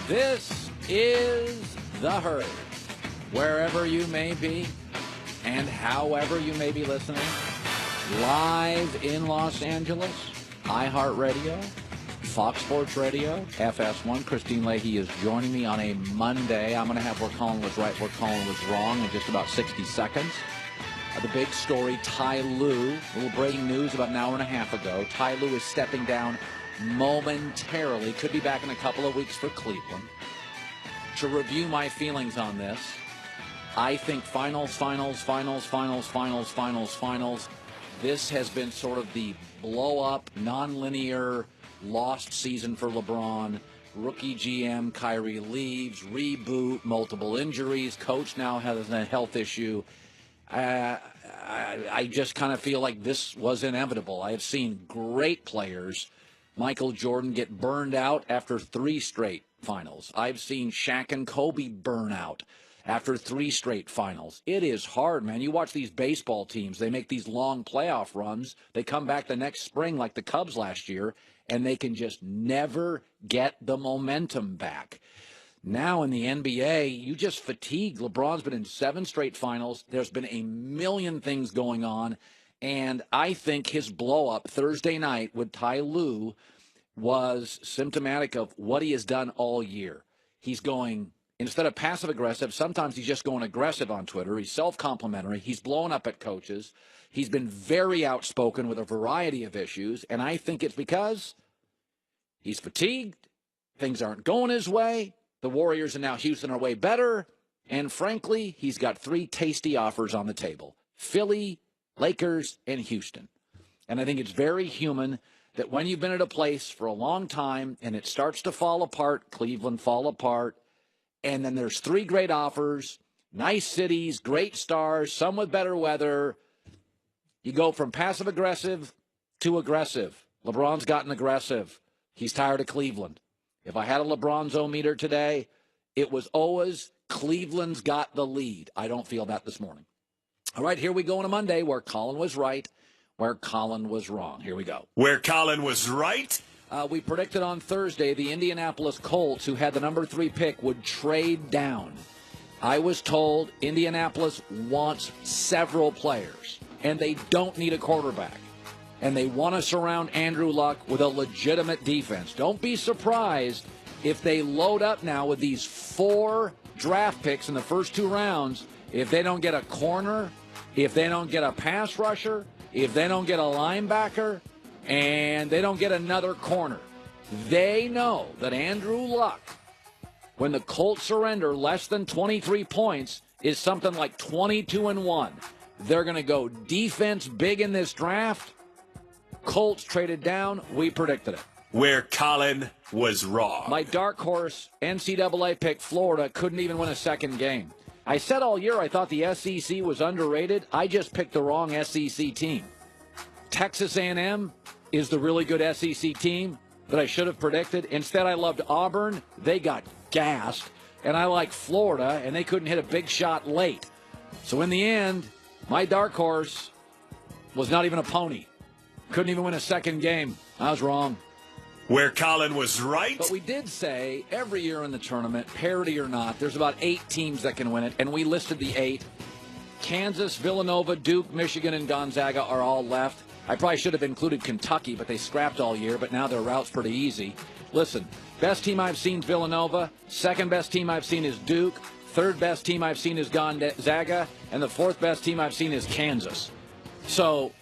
This is The Herd. Wherever you may be and however you may be listening, live in Los Angeles, iHeartRadio, Fox Sports Radio, FS1. Christine Leahy is joining me on a Monday. I'm going to have Where Colin Was Right, Where Colin Was Wrong in just about 60 seconds. The big story, Ty Lue, a little breaking news about an hour and a half ago. Ty Lue is stepping down momentarily. Could be back in a couple of weeks for Cleveland. To review my feelings on this, I think finals. This has been sort of the blow-up, non-linear, lost season for LeBron. Rookie GM, Kyrie leaves, reboot, multiple injuries. Coach now has a health issue. I just kind of feel like this was inevitable. I have seen great players, Michael Jordan, get burned out after 3 straight finals. I've seen Shaq and Kobe burn out after 3 straight finals. It is hard, man. You watch these baseball teams. They make these long playoff runs. They come back the next spring like the Cubs last year, and they can just never get the momentum back. Now in the NBA, you just fatigue. LeBron's been in 7 straight finals. There's been a million things going on. And I think his blow-up Thursday night with Ty Lue was symptomatic of what he has done all year. He's going, instead of passive-aggressive, sometimes he's just going aggressive on Twitter. He's self-complimentary. He's blowing up at coaches. He's been very outspoken with a variety of issues. And I think it's because he's fatigued. Things aren't going his way. The Warriors and now Houston are way better. And frankly, he's got 3 tasty offers on the table: Philly, Lakers, and Houston. And I think it's very human that when you've been at a place for a long time and it starts to fall apart, Cleveland fall apart, and then there's 3 great offers, nice cities, great stars, some with better weather, you go from passive-aggressive to aggressive. LeBron's gotten aggressive. He's tired of Cleveland. If I had a LeBron's-o-meter today, it was always Cleveland's got the lead. I don't feel that this morning. All right, here we go on a Monday where Colin was right, where Colin was wrong. Here we go. Where Colin was right? We predicted on Thursday the Indianapolis Colts, who had the number 3 pick, would trade down. I was told Indianapolis wants several players, and they don't need a quarterback. And they want to surround Andrew Luck with a legitimate defense. Don't be surprised if they load up now with these 4 draft picks in the first 2 rounds. If they don't get a corner, if they don't get a pass rusher, if they don't get a linebacker, and they don't get another corner. They know that Andrew Luck, when the Colts surrender less than 23 points, is something like 22-1. They're going to go defense big in this draft. Colts traded down. We predicted it. Where Colin was wrong. My dark horse NCAA pick, Florida, couldn't even win a second game. I said all year I thought the SEC was underrated. I just picked the wrong SEC team. Texas A&M is the really good SEC team that I should have predicted. Instead, I loved Auburn. They got gassed. And I liked Florida, and they couldn't hit a big shot late. So in the end, my dark horse was not even a pony. Couldn't even win a second game. I was wrong. Where Colin was right. But we did say every year in the tournament, parity or not, there's about 8 teams that can win it, and we listed the 8. Kansas, Villanova, Duke, Michigan, and Gonzaga are all left. I probably should have included Kentucky, but they scrapped all year, but now their route's pretty easy. Listen, best team I've seen is Villanova. Second best team I've seen is Duke. Third best team I've seen is Gonzaga. And the 4th best team I've seen is Kansas. So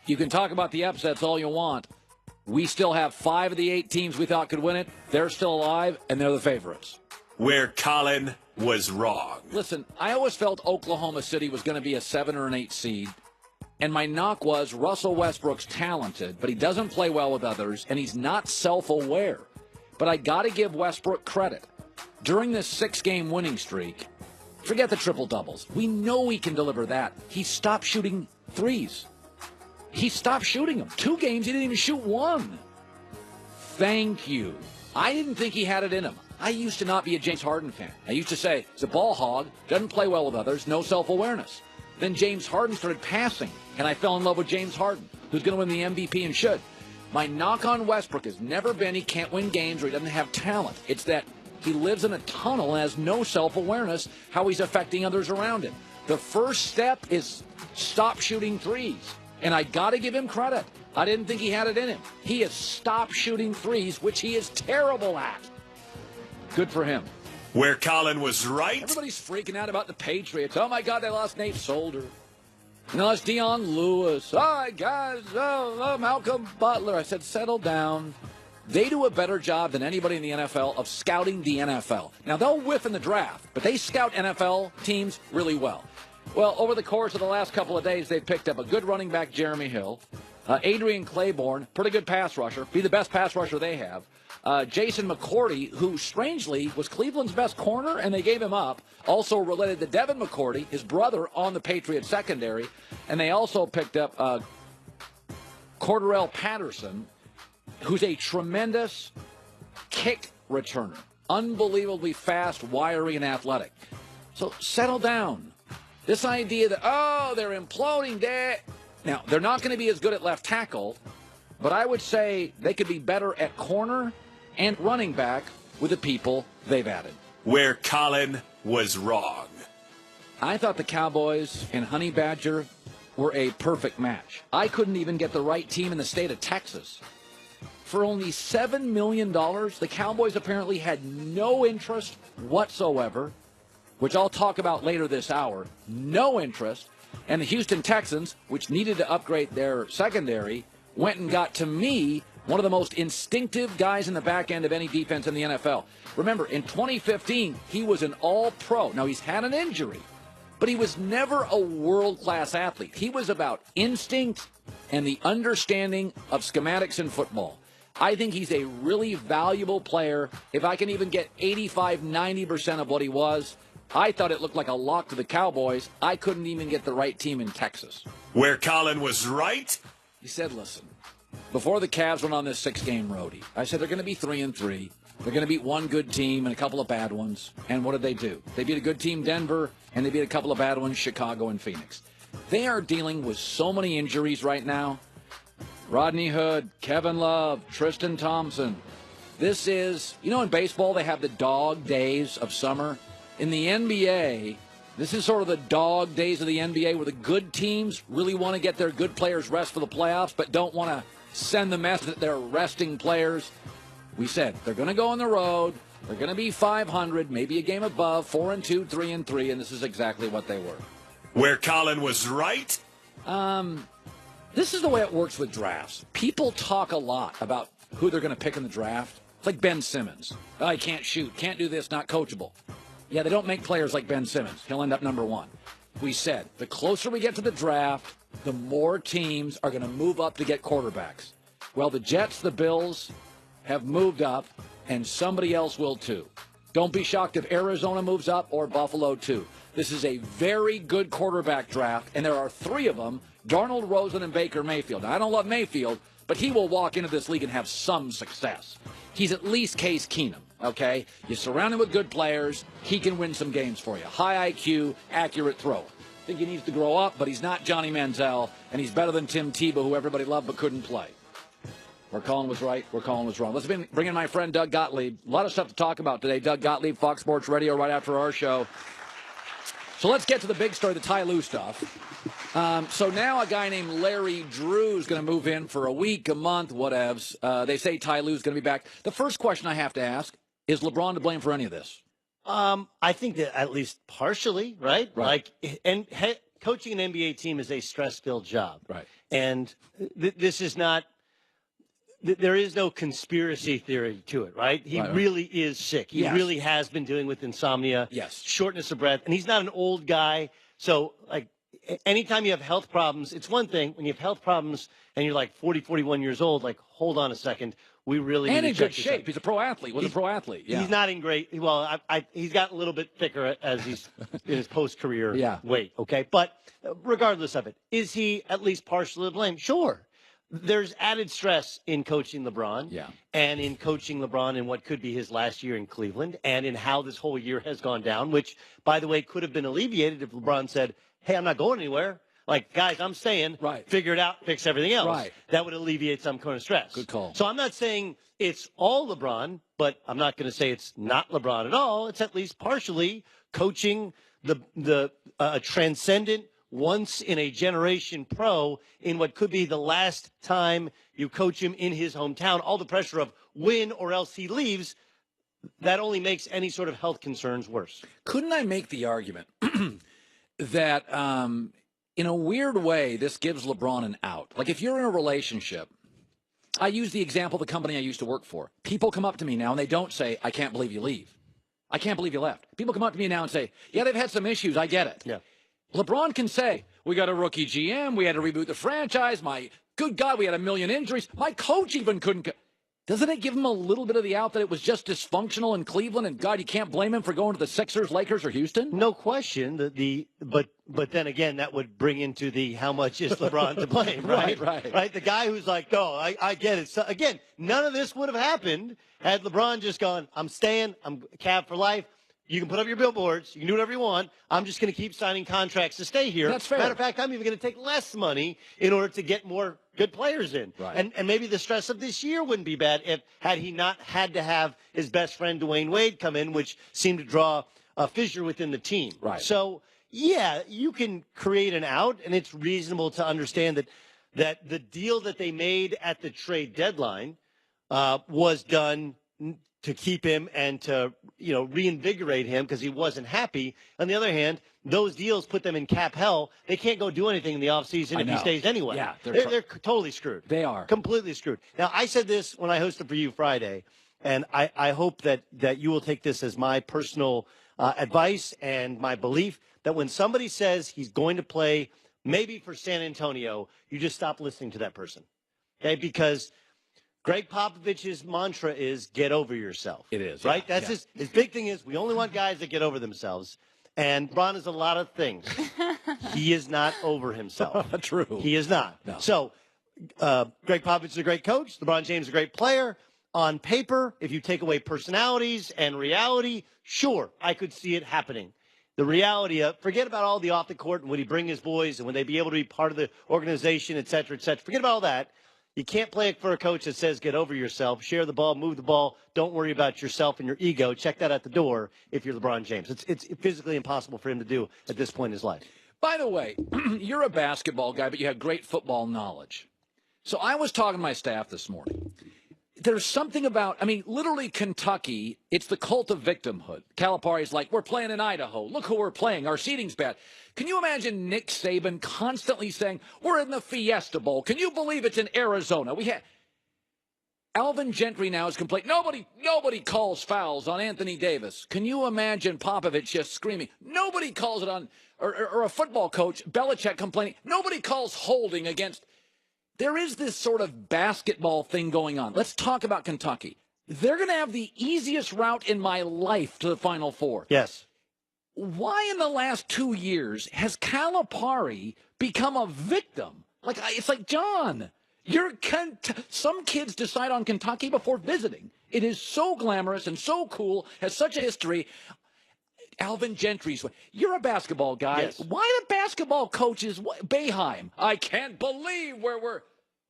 you can talk about the upsets all you want. We still have 5 of the 8 teams we thought could win it. They're still alive, and they're the favorites. Where Colin was wrong. Listen, I always felt Oklahoma City was going to be a 7 or an 8 seed. And my knock was Russell Westbrook's talented, but he doesn't play well with others, and he's not self-aware. But I got to give Westbrook credit. During this 6-game winning streak, forget the triple-doubles. We know he can deliver that. He stopped shooting threes. He stopped shooting them. 2 games, he didn't even shoot 1. Thank you. I didn't think he had it in him. I used to not be a James Harden fan. I used to say, he's a ball hog, doesn't play well with others, no self-awareness. Then James Harden started passing, and I fell in love with James Harden, who's going to win the MVP and should. My knock on Westbrook has never been he can't win games or he doesn't have talent. It's that He lives in a tunnel and has no self-awareness how he's affecting others around him. The first step is stop shooting threes. And I got to give him credit. I didn't think he had it in him. He has stopped shooting threes, which he is terrible at. Good for him. Where Colin was right. Everybody's freaking out about the Patriots. Oh, my God, they lost Nate Solder. And they lost Deion Lewis. Oh, guys, Malcolm Butler. I said, settle down. They do a better job than anybody in the NFL of scouting the NFL. Now, they'll whiff in the draft, but they scout NFL teams really well. Well, over the course of the last couple of days, they've picked up a good running back, Jeremy Hill, Adrian Claiborne, pretty good pass rusher, be the best pass rusher they have, Jason McCourty, who strangely was Cleveland's best corner, and they gave him up, also related to Devin McCourty, his brother on the Patriots secondary, and they also picked up Cordarrelle Patterson, who's a tremendous kick returner, unbelievably fast, wiry, and athletic. So settle down. This idea that, they're imploding, Dad. Now, they're not going to be as good at left tackle, but I would say they could be better at corner and running back with the people they've added. Where Colin was wrong. I thought the Cowboys and Honey Badger were a perfect match. I couldn't even get the right team in the state of Texas. For only $7 million, the Cowboys apparently had no interest whatsoever, which I'll talk about later this hour, no interest. And the Houston Texans, which needed to upgrade their secondary, went and got, to me, one of the most instinctive guys in the back end of any defense in the NFL. Remember, in 2015, he was an all-pro. Now, he's had an injury, but he was never a world-class athlete. He was about instinct and the understanding of schematics in football. I think he's a really valuable player. If I can even get 85, 90% of what he was, I thought it looked like a lock to the Cowboys. I couldn't even get the right team in Texas. Where Colin was right. He said, listen, before the Cavs went on this 6-game roadie, I said they're going to be 3-3. They're going to beat one good team and a couple of bad ones. And what did they do? They beat a good team, Denver, and they beat a couple of bad ones, Chicago and Phoenix. They are dealing with so many injuries right now. Rodney Hood, Kevin Love, Tristan Thompson. This is, in baseball they have the dog days of summer. In the NBA, this is sort of the dog days of the NBA where the good teams really want to get their good players rest for the playoffs, but don't want to send the message that they're resting players. We said they're going to go on the road. They're going to be 500, maybe a game above, 4-2, 3-3, and this is exactly what they were. Where Colin was right. This is the way it works with drafts. People talk a lot about who they're going to pick in the draft. It's like Ben Simmons. Oh, he can't shoot, can't do this, not coachable. Yeah, they don't make players like Ben Simmons. He'll end up number one. We said the closer we get to the draft, the more teams are going to move up to get quarterbacks. Well, the Jets, the Bills have moved up, and somebody else will too. Don't be shocked if Arizona moves up or Buffalo too. This is a very good quarterback draft, and there are 3 of them, Darnold, Rosen, and Baker Mayfield. Now, I don't love Mayfield, but he will walk into this league and have some success. He's at least Case Keenum. Okay, you surround him with good players, he can win some games for you. High IQ, accurate thrower. I think he needs to grow up, but he's not Johnny Manziel, and he's better than Tim Tebow, who everybody loved but couldn't play. Where Colin was right, where Colin was wrong. Let's bring in my friend Doug Gottlieb. A lot of stuff to talk about today. Doug Gottlieb, Fox Sports Radio, right after our show. So let's get to the big story, the Ty Lue stuff. So now a guy named Larry Drew is going to move in for a week, a month, whatevs. They say Ty Lue's going to be back. The first question I have to ask, is LeBron to blame for any of this? I think that at least partially, right? Coaching an NBA team is a stress-filled job. Right. And this is not, there is no conspiracy theory to it, right? He really is sick. He really has been dealing with insomnia, shortness of breath, and he's not an old guy. So, anytime you have health problems, it's one thing. When you have health problems and you're like 40, 41 years old, hold on a second. We really need to check this out. shape. He's a pro athlete. Was a pro athlete. Yeah. He's not in great. Well, he's gotten a little bit thicker as he's in his post-career weight. Okay, but regardless of it, is he at least partially to blame? Sure. There's added stress in coaching LeBron, and in coaching LeBron in what could be his last year in Cleveland, and in how this whole year has gone down. Which, by the way, could have been alleviated if LeBron said, "Hey, I'm not going anywhere. like, guys, I'm staying. Right. Figure it out, fix everything else. Right. That would alleviate some kind of stress. Good call. So I'm not saying it's all LeBron, but I'm not going to say it's not LeBron at all. It's at least partially coaching the transcendent, once in a generation pro in what could be the last time you coach him in his hometown. All the pressure of win or else he leaves, that only makes any sort of health concerns worse. Couldn't I make the argument that in a weird way, this gives LeBron an out? Like if you're in a relationship, I use the example of the company I used to work for. People come up to me now and they don't say, I can't believe you leave. I can't believe you left. People come up to me now and say, yeah, they've had some issues. I get it. Yeah. LeBron can say, we got a rookie GM. We had to reboot the franchise. My good God, we had a million injuries. My coach even couldn't. Doesn't it give him a little bit of the out that it was just dysfunctional in Cleveland? And God, you can't blame him for going to the Sixers, Lakers, or Houston? No question. But then again, that would bring into the how much is LeBron to blame, right? Right. The guy who's like, oh, I get it. So, again, none of this would have happened had LeBron just gone, I'm staying, I'm Cavs for life. You can put up your billboards. You can do whatever you want. I'm just going to keep signing contracts to stay here. That's fair. Matter of fact, I'm even going to take less money in order to get more good players in. Right. And maybe the stress of this year wouldn't be bad had he not had to have his best friend Dwayne Wade come in, which seemed to draw a fissure within the team. Right. So, yeah, you can create an out, and it's reasonable to understand that the deal that they made at the trade deadline was done to keep him and to, reinvigorate him because he wasn't happy. On the other hand, those deals put them in cap hell. They can't go do anything in the offseason if he stays anyway. Yeah, they're totally screwed. They are. Completely screwed. Now, I said this when I hosted for you Friday, and I hope that you will take this as my personal advice and my belief that when somebody says he's going to play maybe for San Antonio, you just stop listening to that person. Okay? Because Greg Popovich's mantra is get over yourself. It is. Right? Yeah, That's his big thing is we only want guys that get over themselves. And Bron is a lot of things. He is not over himself. True. He is not. No. So Greg Popovich is a great coach. LeBron James is a great player. On paper, if you take away personalities and reality, sure, I could see it happening. The reality of forget about all the off the court and would he bring his boys and would they be able to be part of the organization, et cetera, et cetera. Forget about all that. You can't play it for a coach that says get over yourself, share the ball, move the ball, don't worry about yourself and your ego. Check that at the door if you're LeBron James. It's physically impossible for him to do at this point in his life. By the way, you're a basketball guy, but you have great football knowledge. So I was talking to my staff this morning. There's something about, literally Kentucky, it's the cult of victimhood. Calipari's like, we're playing in Idaho. Look who we're playing. Our seating's bad. Can you imagine Nick Saban constantly saying, we're in the Fiesta Bowl. Can you believe it's in Arizona? Alvin Gentry now is complaining. Nobody calls fouls on Anthony Davis. Can you imagine Popovich just screaming? Nobody calls it on, or a football coach, Belichick complaining. Nobody calls holding against. There is this sort of basketball thing going on. Let's talk about Kentucky. They're going to have the easiest route in my life to the Final Four. Yes. Why in the last 2 years has Calipari become a victim? It's like, John, some kids decide on Kentucky before visiting. It is so glamorous and so cool, has such a history. Alvin Gentry's way. You're a basketball guy. Yes. Why the basketball coaches? Bayheim. I can't believe where we're.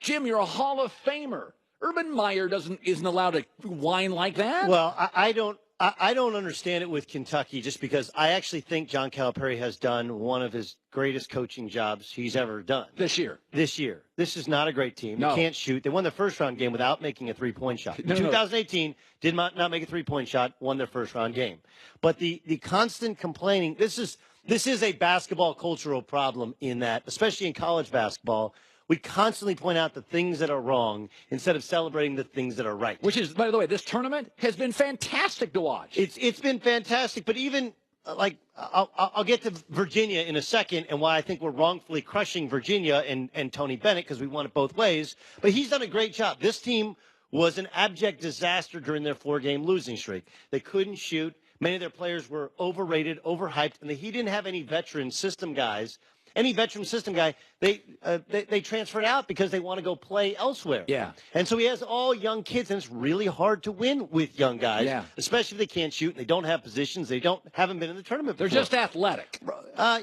Jim, you're a Hall of Famer. Urban Meyer isn't allowed to whine like that. Well, I don't understand it with Kentucky just because I actually think John Calipari has done one of his greatest coaching jobs he's ever done. This year. This is not a great team. No. They can't shoot. They won their first-round game without making a three-point shot. In 2018, did not make a three-point shot, won their first-round game. But the constant complaining, this is a basketball cultural problem in that, especially in college basketball, we constantly point out the things that are wrong instead of celebrating the things that are right. Which is, by the way, this tournament has been fantastic to watch. It's been fantastic, but even I'll get to Virginia in a second and why I think we're wrongfully crushing Virginia and Tony Bennett because we won it both ways. But he's done a great job. This team was an abject disaster during their 4-game losing streak. They couldn't shoot. Many of their players were overrated, overhyped, and he didn't have any veteran system guys any veteran system guy, they transferred out because they want to go play elsewhere. Yeah. And so he has all young kids, and it's really hard to win with young guys, especially if they can't shoot and they don't have positions. They haven't been in the tournament before. They're just athletic.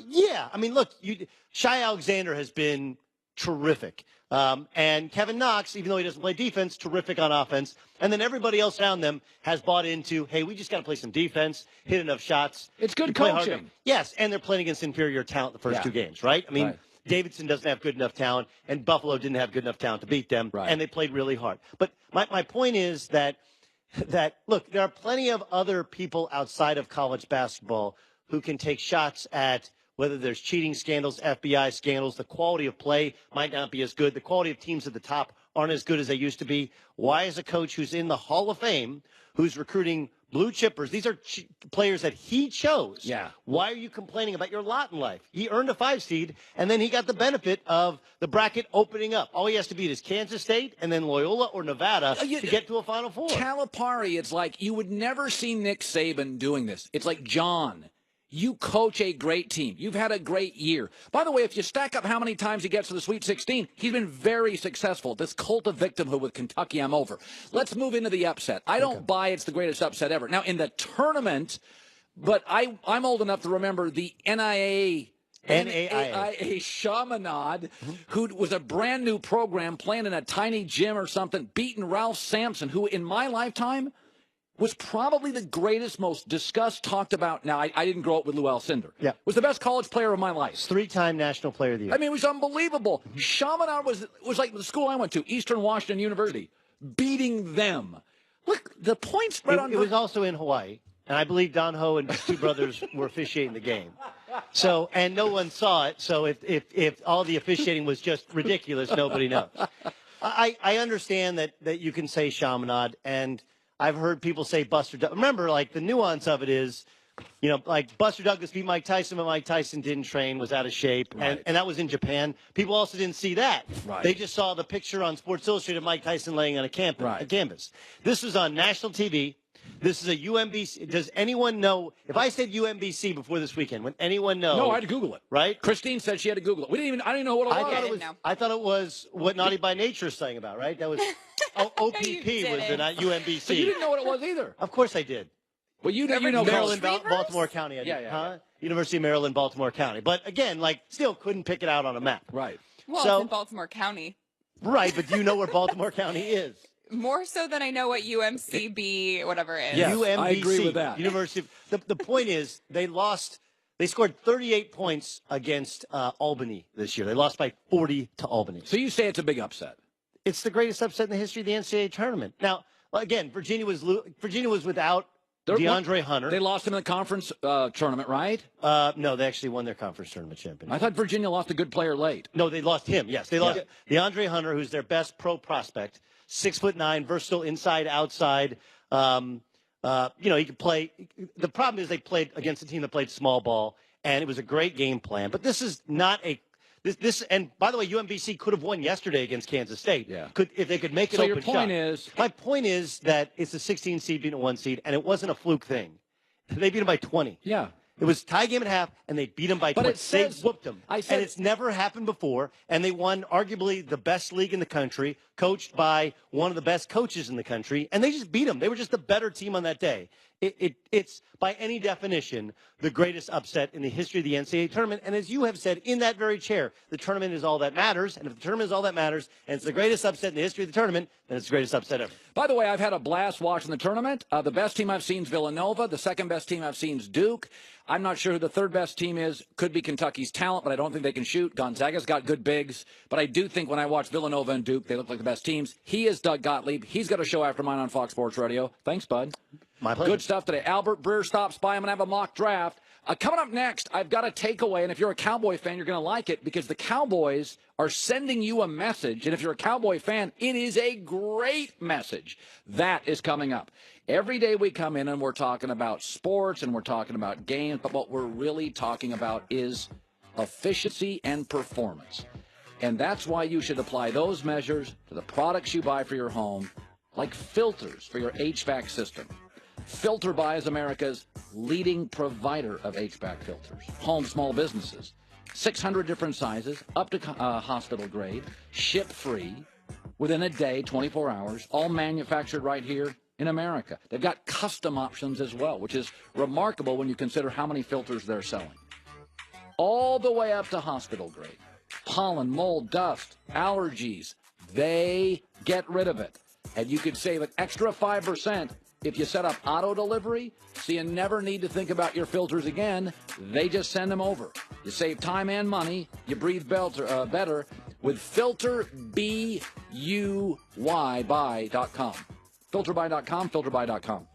Yeah. I mean, look, Shai Alexander has been terrific. And Kevin Knox, even though he doesn't play defense, terrific on offense. And then everybody else around them has bought into, hey, we just got to play some defense, hit enough shots. It's good coaching. Yes, and they're playing against inferior talent the first two games, right? I mean, Davidson doesn't have good enough talent, and Buffalo didn't have good enough talent to beat them, and they played really hard. But my point is that, look, there are plenty of other people outside of college basketball who can take shots at whether there's cheating scandals, FBI scandals. The quality of play might not be as good. The quality of teams at the top aren't as good as they used to be. Why is a coach who's in the Hall of Fame, who's recruiting blue chippers, these are players that he chose. Yeah. Why are you complaining about your lot in life? He earned a 5 seed, and then he got the benefit of the bracket opening up. All he has to beat is Kansas State and then Loyola or Nevada to get to a Final Four. Calipari, it's like you would never see Nick Saban doing this. It's like, John, you coach a great team. You've had a great year. By the way, if you stack up how many times he gets to the Sweet 16, he's been very successful. This cult of victimhood with Kentucky, I'm over. Let's move into the upset. I don't buy it's the greatest upset ever. Now, in the tournament, but I'm old enough to remember the NAIA Chaminade, who was a brand new program playing in a tiny gym or something, beating Ralph Sampson, who in my lifetime was probably the greatest, most discussed, talked about. Now, I didn't grow up with Lou Alcindor. Yeah. Was the best college player of my life. 3-time National Player of the Year. I mean, it was unbelievable. Chaminade was like the school I went to, Eastern Washington University, beating them. Look, the point spread on. It was also in Hawaii, and I believe Don Ho and his two brothers were officiating the game. So, and no one saw it. So, if all the officiating was just ridiculous, nobody knows. I understand that you can say Chaminade, and I've heard people say Buster Douglas. Remember, like, the nuance of it is, you know, like Buster Douglas beat Mike Tyson, but Mike Tyson didn't train, was out of shape, and that was in Japan. People also didn't see that. They just saw the picture on Sports Illustrated of Mike Tyson laying on a canvas. This was on national TV. This is a UMBC. Does anyone know? If I said UMBC before this weekend, would anyone know? No, I had to Google it. Right? Christine said she had to Google it. I didn't even know what it was. I thought it was what Naughty by Nature is saying about, right? That was OPP was not UMBC. So you didn't know what it was either. Of course I did. Well, you know Maryland, Baltimore County. University of Maryland, Baltimore County. But again, like, still couldn't pick it out on a map. Right. Well, it's in Baltimore County. Right, but do you know where Baltimore County is? More so than I know what UMCB, whatever it is. Yes, UMBC, I agree with that. University. The point is, they lost. They scored 38 points against Albany this year. They lost by 40 to Albany. So you say it's a big upset. It's the greatest upset in the history of the NCAA tournament. Now, again, Virginia was without DeAndre Hunter. They lost him in the conference tournament, right? No, they actually won their conference tournament championship. I thought Virginia lost a good player late. No, they lost him. Yes, they lost DeAndre Hunter, who's their best pro prospect. 6'9", versatile, inside, outside. You know, he could play. The problem is they played against a team that played small ball, and it was a great game plan. But this is not a this. And by the way, UMBC could have won yesterday against Kansas State. Yeah. If they could make it. So open your point shot. is, my point is that it's a 16 seed beating a 1 seed, and it wasn't a fluke thing. They beat them by 20. Yeah. It was tie game at half, and they beat them by 20. They whooped them. And it's never happened before, and they won arguably the best league in the country, coached by one of the best coaches in the country, and they just beat them. They were just the better team on that day. It's, by any definition, the greatest upset in the history of the NCAA tournament. And as you have said in that very chair, the tournament is all that matters. And if the tournament is all that matters, and it's the greatest upset in the history of the tournament, then it's the greatest upset ever. By the way, I've had a blast watching the tournament. The best team I've seen is Villanova. The second best team I've seen is Duke. I'm not sure who the third best team is. Could be Kentucky's talent, but I don't think they can shoot. Gonzaga's got good bigs. But I do think when I watch Villanova and Duke, they look like the best teams. He is Doug Gottlieb. He's got a show after mine on Fox Sports Radio. Thanks, bud. My pleasure. Good stuff today. Albert Breer stops by. I'm going to have a mock draft. Coming up next, I've got a takeaway, and if you're a Cowboy fan, you're going to like it because the Cowboys are sending you a message, and if you're a Cowboy fan, it is a great message. That is coming up. Every day we come in and we're talking about sports and we're talking about games, but what we're really talking about is efficiency and performance. And that's why you should apply those measures to the products you buy for your home, like filters for your HVAC system. Filter Buy is America's leading provider of HVAC filters. Home small businesses 600 different sizes, up to hospital grade, ship free, within a day, 24 hours, all manufactured right here in America. They've got custom options as well, which is remarkable when you consider how many filters they're selling. All the way up to hospital grade. Pollen, mold, dust, allergies, they get rid of it. And you could save an extra 5% if you set up auto delivery, so you never need to think about your filters again. They just send them over. You save time and money. You breathe better with FilterBUY.com. FilterBuy.com, FilterBuy.com.